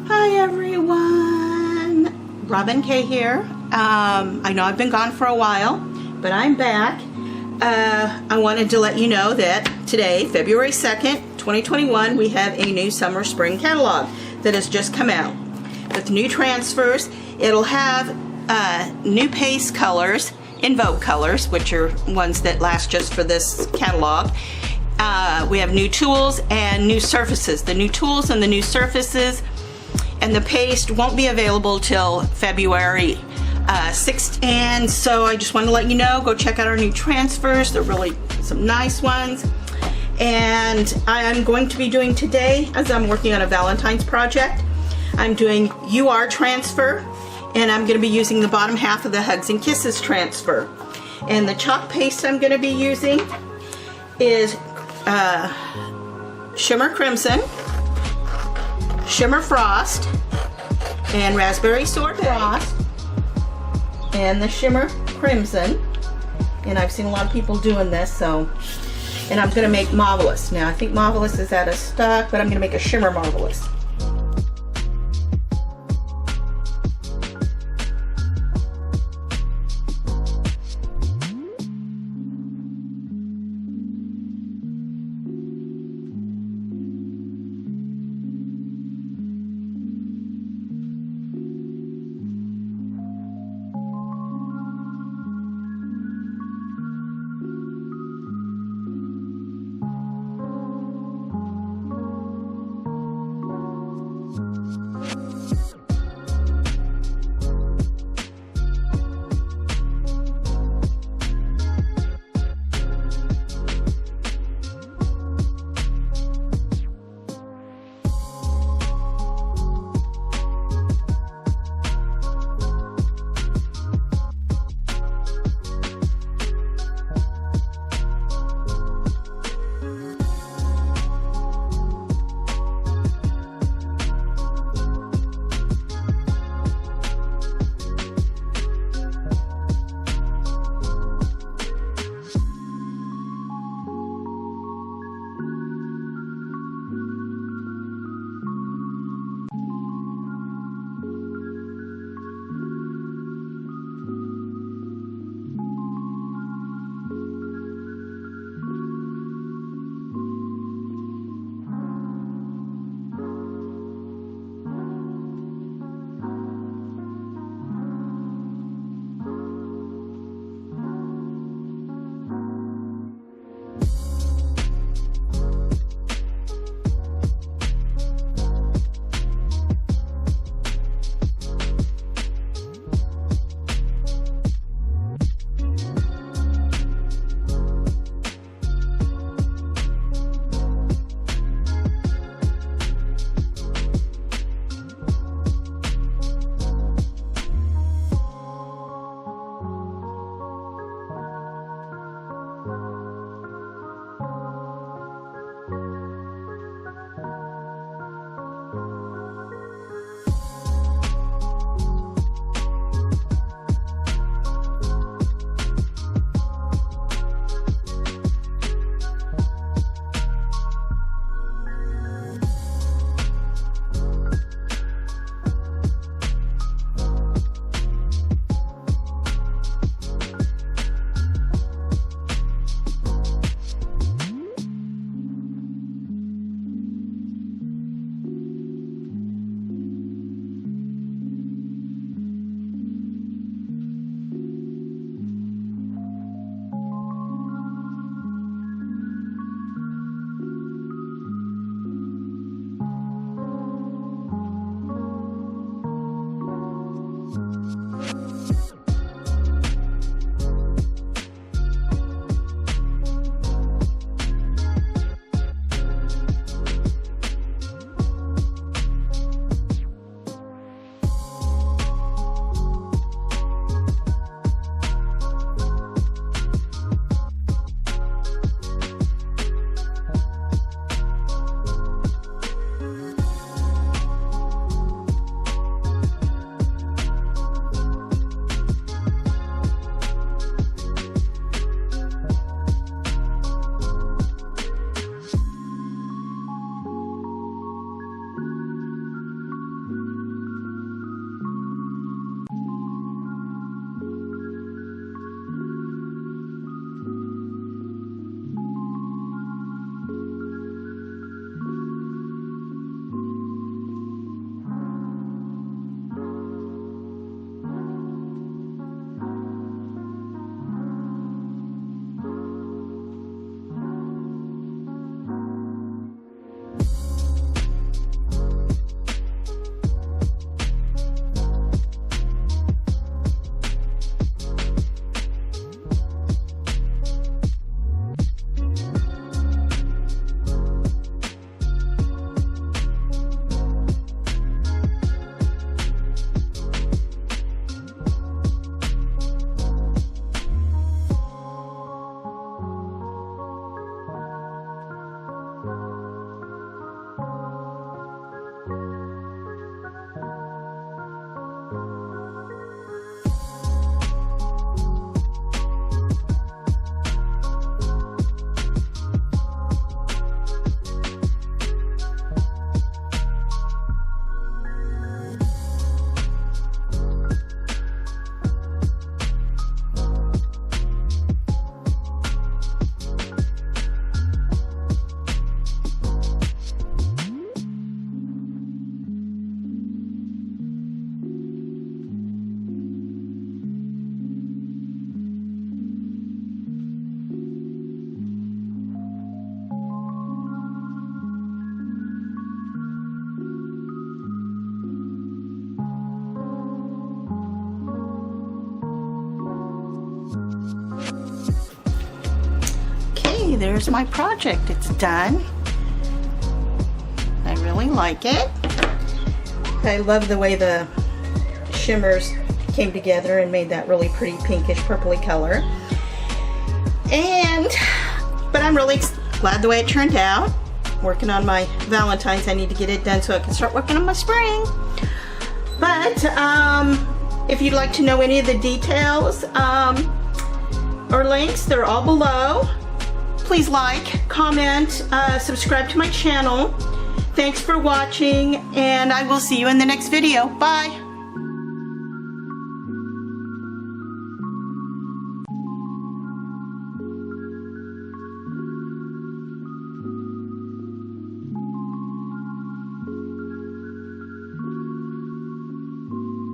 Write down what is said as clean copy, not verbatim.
Hi everyone, Robin K here. I know I've been gone for a while, but I'm back. I wanted to let you know that today, February 2nd, 2021, we have a new summer spring catalog that has just come out with new transfers. It'll have new paste colors, Invoke colors, which are ones that last just for this catalog. We have new tools and new surfaces. The new tools and the new surfaces and the paste won't be available till February 6th, and so I just wanted to let you know, go check out our new transfers. They're really some nice ones. And I'm going to be doing today, as I'm working on a Valentine's project, I'm doing UR transfer, and I'm going to be using the bottom half of the Hugs and Kisses transfer. And the chalk paste I'm going to be using is Shimmer Crimson, Shimmer Frost, and Raspberry Sorbet Frost, and the Shimmer Crimson. And I've seen a lot of people doing this, so. And I'm going to make Marvelous. Now I think Marvelous is out of stock, but I'm going to make a Shimmer Marvelous. there's my project. It's done. I really like it. I love the way the shimmers came together and made that really pretty pinkish purpley color. But I'm really glad the way it turned out. Working on my Valentine's, I need to get it done so I can start working on my spring. But if you'd like to know any of the details or links, they're all below. Please like, comment, subscribe to my channel. Thanks for watching, and I will see you in the next video. Bye.